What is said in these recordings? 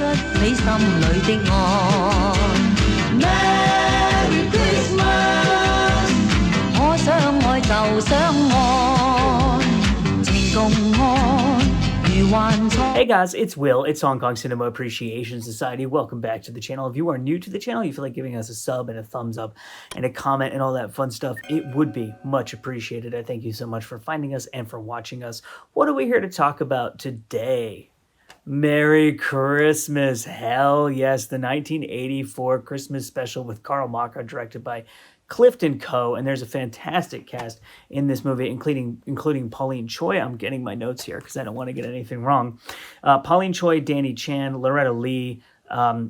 出你心裏的愛。Merry Christmas，可相愛就相愛，情共愛如幻彩。Hey guys, it's Will. It's Hong Kong Cinema Appreciation Society. Welcome back to the channel. If you are new to the channel, you feel like giving us a sub and a thumbs up and a comment and all that fun stuff, it would be much appreciated. I thank you so much for finding us and for watching us. What are we here to talk about today? Merry Christmas. Hell yes, the 1984 Christmas special with Carl Maka, directed by Clifton Co. And there's a fantastic cast in this movie, including Pauline Choi. I'm getting my notes here because I don't want to get anything wrong. Pauline Choi, Danny Chan, Loretta Lee,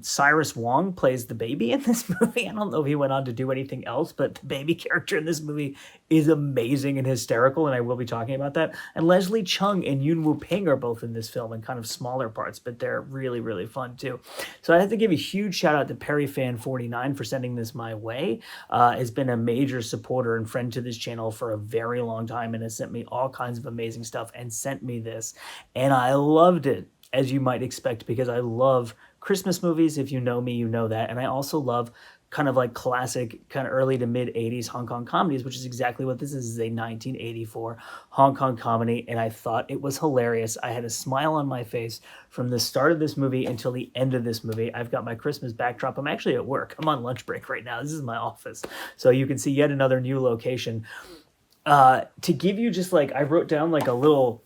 Cyrus Wong plays the baby in this movie. I don't know if he went on to do anything else, but the baby character in this movie is amazing and hysterical, and I will be talking about that. And Leslie Chung and Yoon Woo Ping are both in this film in kind of smaller parts, but they're really, really fun too. So I have to give a huge shout out to PerryFan49 for sending this my way. Has been a major supporter and friend to this channel for a very long time and has sent me all kinds of amazing stuff and sent me this. And I loved it, as you might expect, because I love Christmas movies. If you know me, you know that. And I also love kind of like classic, kind of early to mid 80s Hong Kong comedies, which is exactly what this is a 1984 Hong Kong comedy. And I thought it was hilarious. I had a smile on my face from the start of this movie until the end of this movie. I've got my Christmas backdrop. I'm actually at work. I'm on lunch break right now. This is my office. So you can see yet another new location. To give you just like, I wrote down like a little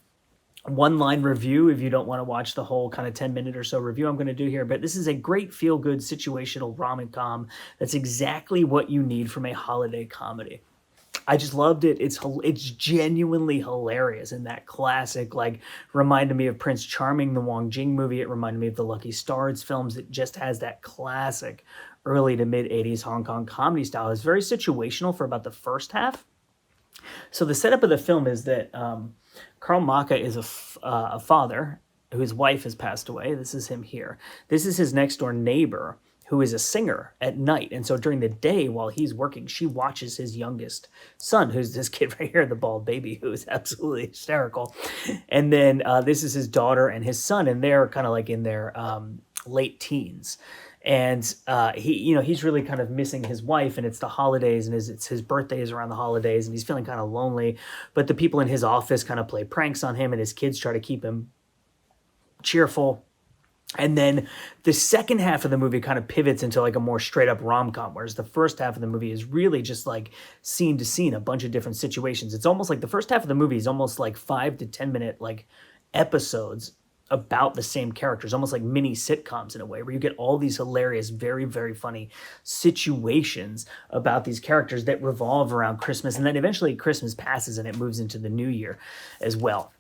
one-line review if you don't want to watch the whole kind of 10-minute or so review I'm going to do here, but this is a great feel-good situational rom-com that's exactly what you need from a holiday comedy. I just loved it. It's genuinely hilarious, and that classic, like, reminded me of Prince Charming, the Wong Jing movie. It reminded me of the Lucky Stars films. It just has that classic early to mid-80s Hong Kong comedy style. It's very situational for about the first half. So the setup of the film is that Carl Maka is a father whose wife has passed away. This is him here. This is his next door neighbor who is a singer at night. And so during the day while he's working, she watches his youngest son, who's this kid right here, the bald baby, who is absolutely hysterical. And then this is his daughter and his son, and they're kind of like in their late teens. And he's really kind of missing his wife, and it's the holidays, and it's his birthdays around the holidays, and he's feeling kind of lonely. But the people in his office kind of play pranks on him, and his kids try to keep him cheerful. And then the second half of the movie kind of pivots into like a more straight up rom-com, whereas the first half of the movie is really just like scene to scene, a bunch of different situations. It's almost like the first half of the movie is almost like 5 to 10 minute like episodes about the same characters, almost like mini sitcoms in a way, where you get all these hilarious, very, very funny situations about these characters that revolve around Christmas. And then eventually Christmas passes and it moves into the new year as well.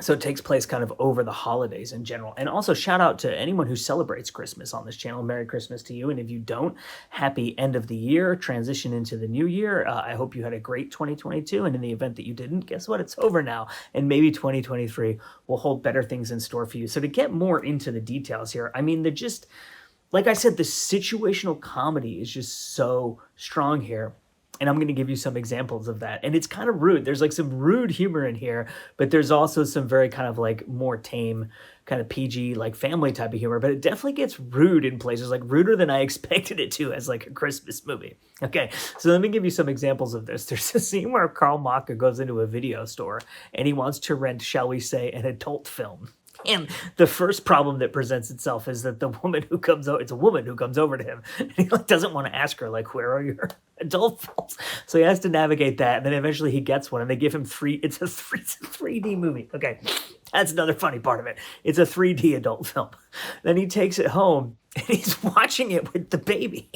So it takes place kind of over the holidays in general. And also shout out to anyone who celebrates Christmas on this channel. Merry Christmas to you. And if you don't, happy end of the year, transition into the new year. I hope you had a great 2022. And in the event that you didn't, guess what? It's over now. And maybe 2023 will hold better things in store for you. So to get more into the details here, I mean, they're just, like I said, the situational comedy is just so strong here. And I'm going to give you some examples of that. And it's kind of rude. There's like some rude humor in here, but there's also some very kind of like more tame, kind of PG, like family type of humor. But it definitely gets rude in places, like ruder than I expected it to as like a Christmas movie. Okay, so let me give you some examples of this. There's a scene where Carl Maka goes into a video store and he wants to rent, shall we say, an adult film. And the first problem that presents itself is that the woman who comes over, it's a woman who comes over to him, and he like doesn't want to ask her, like, where are your adult films? So he has to navigate that, and then eventually he gets one, and they give him it's a 3D movie. Okay, that's another funny part of it. It's a 3D adult film. Then he takes it home, and he's watching it with the baby.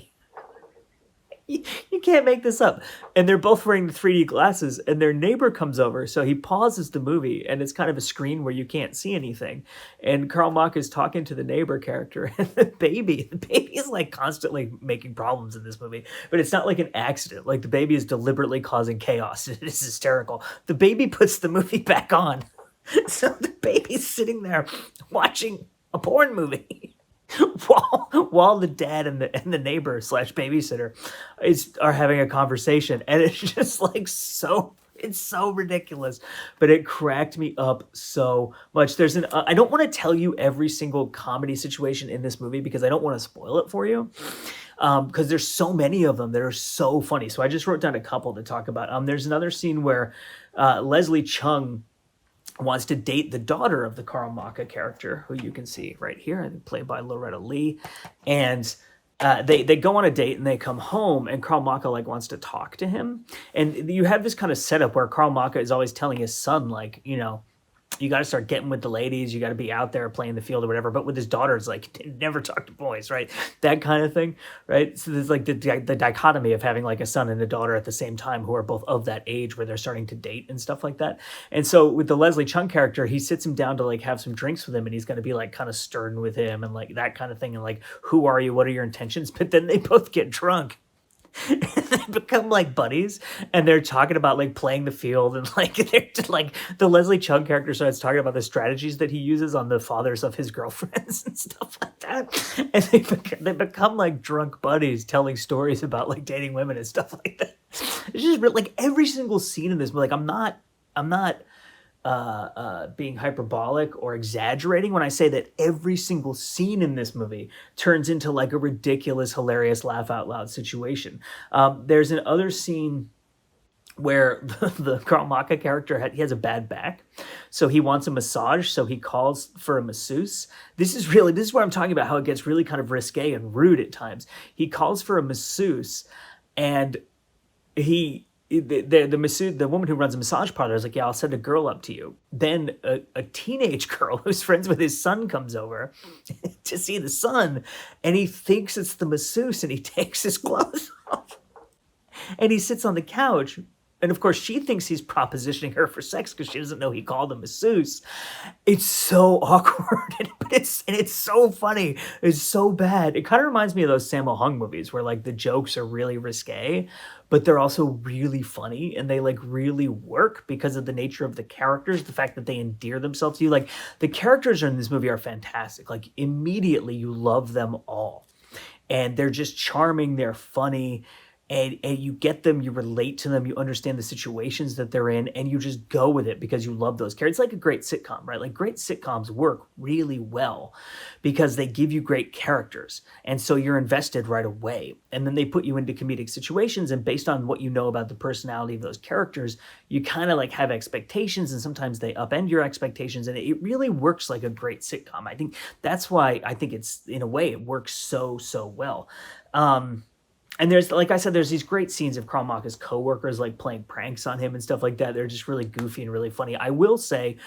You can't make this up. And they're both wearing the 3D glasses, and their neighbor comes over. So he pauses the movie, and it's kind of a screen where you can't see anything. And Carl Maka is talking to the neighbor character, and the baby is like constantly making problems in this movie. But it's not like an accident. Like the baby is deliberately causing chaos. It is hysterical. The baby puts the movie back on. So the baby's sitting there watching a porn movie. While the dad and the neighbor / babysitter are having a conversation, and it's just like so It's so ridiculous, but it cracked me up so much. There's an I don't want to tell you every single comedy situation in this movie because I don't want to spoil it for you. Because there's so many of them that are so funny. So I just wrote down a couple to talk about. There's another scene where Leslie Chung wants to date the daughter of the Carl Maka character, who you can see right here, I think played by Loretta Lee. And they go on a date and they come home, and Carl Maka like wants to talk to him. And you have this kind of setup where Carl Maka is always telling his son, like, you know, you got to start getting with the ladies. You got to be out there playing the field or whatever. But with his daughter, it's like, never talk to boys, right? That kind of thing, right? So there's like the dichotomy of having like a son and a daughter at the same time who are both of that age where they're starting to date and stuff like that. And so with the Leslie Chung character, he sits him down to like have some drinks with him, and he's going to be like kind of stern with him and like that kind of thing. And like, who are you? What are your intentions? But then they both get drunk. And they become like buddies, and they're talking about like playing the field, and like they're just, like the Leslie Chung character starts talking about the strategies that he uses on the fathers of his girlfriends and stuff like that, and they become like drunk buddies telling stories about like dating women and stuff like that. It's just like every single scene in this, like I'm not being hyperbolic or exaggerating when I say that every single scene in this movie turns into like a ridiculous, hilarious, laugh out loud situation. There's another scene where the Carl Maka character he has a bad back, so he wants a massage, so he calls for a masseuse. This is where I'm talking about how it gets really kind of risque and rude at times. He calls for a masseuse, and the woman who runs a massage parlor is like, yeah, I'll send a girl up to you. Then a teenage girl who's friends with his son comes over to see the son, and he thinks it's the masseuse, and he takes his clothes off and he sits on the couch. And of course, she thinks he's propositioning her for sex because she doesn't know he called him masseuse. It's so awkward, but it's so funny. It's so bad. It kind of reminds me of those Sammo Hung movies where like the jokes are really risque, but they're also really funny, and they like really work because of the nature of the characters, the fact that they endear themselves to you. Like the characters in this movie are fantastic. Like immediately you love them all, and they're just charming. They're funny. And you get them, you relate to them, you understand the situations that they're in, and you just go with it because you love those characters. It's like a great sitcom, right? Like great sitcoms work really well because they give you great characters. And so you're invested right away. And then they put you into comedic situations, and based on what you know about the personality of those characters, you kind of like have expectations, and sometimes they upend your expectations, and it really works like a great sitcom. I think that's why I think it's, in a way, it works so well. And there's, like I said, there's these great scenes of Carl Maka's coworkers like playing pranks on him and stuff like that. They're just really goofy and really funny. I will say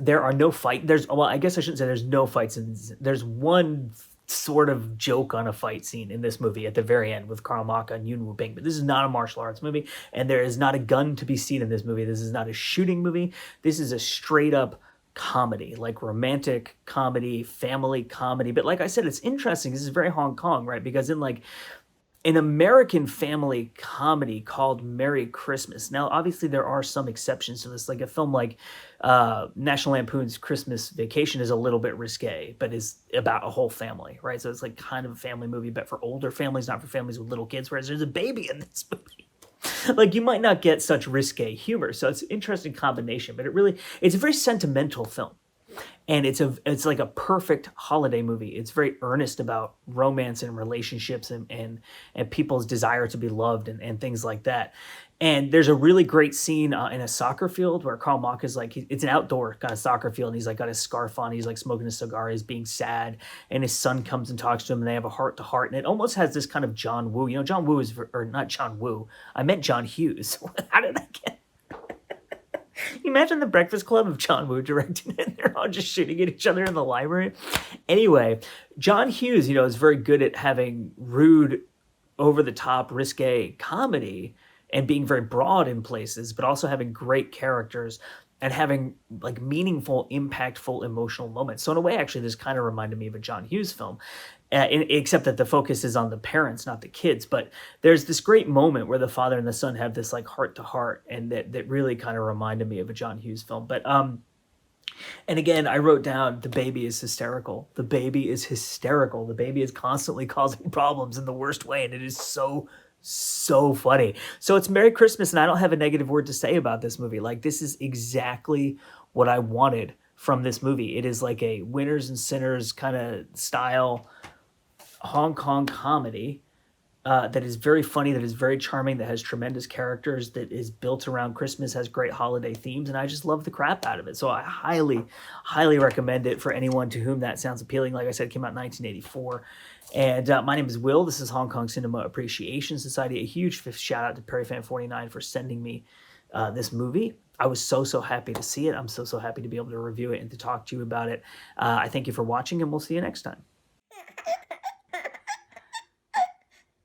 there are no well, I guess I shouldn't say there's no fights. There's one sort of joke on a fight scene in this movie at the very end with Carl Maka and Yoon Woo Bing, but this is not a martial arts movie, and there is not a gun to be seen in this movie. This is not a shooting movie. This is a straight up comedy, like romantic comedy, family comedy. But like I said, it's interesting. This is very Hong Kong, right? Because in like an American family comedy called Merry Christmas. Now, obviously, there are some exceptions to this. Like a film like National Lampoon's Christmas Vacation is a little bit risque, but is about a whole family, right? So it's like kind of a family movie, but for older families, not for families with little kids, whereas there's a baby in this movie. Like, you might not get such risque humor. So it's an interesting combination, but it's a very sentimental film. And it's like a perfect holiday movie. It's very earnest about romance and relationships and people's desire to be loved and things like that. And there's a really great scene in a soccer field where Carl Maka is like, it's an outdoor kind of soccer field, and he's like got his scarf on, he's like smoking a cigar, he's being sad, and his son comes and talks to him, and they have a heart to heart, and it almost has this kind of John Woo. You know, John Woo or not John Woo. I meant John Hughes. How did I get? Imagine the Breakfast Club of John Woo directing it. They're all just shooting at each other in the library. Anyway, John Hughes, you know, is very good at having rude, over-the-top, risque comedy and being very broad in places, but also having great characters and having like meaningful, impactful, emotional moments. So in a way, actually, this kind of reminded me of a John Hughes film, except that the focus is on the parents, not the kids. But there's this great moment where the father and the son have this like heart to heart, and that really kind of reminded me of a John Hughes film. But and again, I wrote down the baby is hysterical. The baby is hysterical. The baby is constantly causing problems in the worst way, and it is so so funny. So it's Merry Christmas, and I don't have a negative word to say about this movie. Like, this is exactly what I wanted from this movie. It is like a winners and sinners kind of style Hong Kong comedy that is very funny, that is very charming, that has tremendous characters, that is built around Christmas, has great holiday themes, and I just love the crap out of it. So I highly, highly recommend it for anyone to whom that sounds appealing. Like I said, it came out in 1984. And my name is Will. This is Hong Kong Cinema Appreciation Society. A huge shout out to PerryFan49 for sending me this movie. I was so happy to see it. I'm so happy to be able to review it and to talk to you about it. I thank you for watching, and we'll see you next time.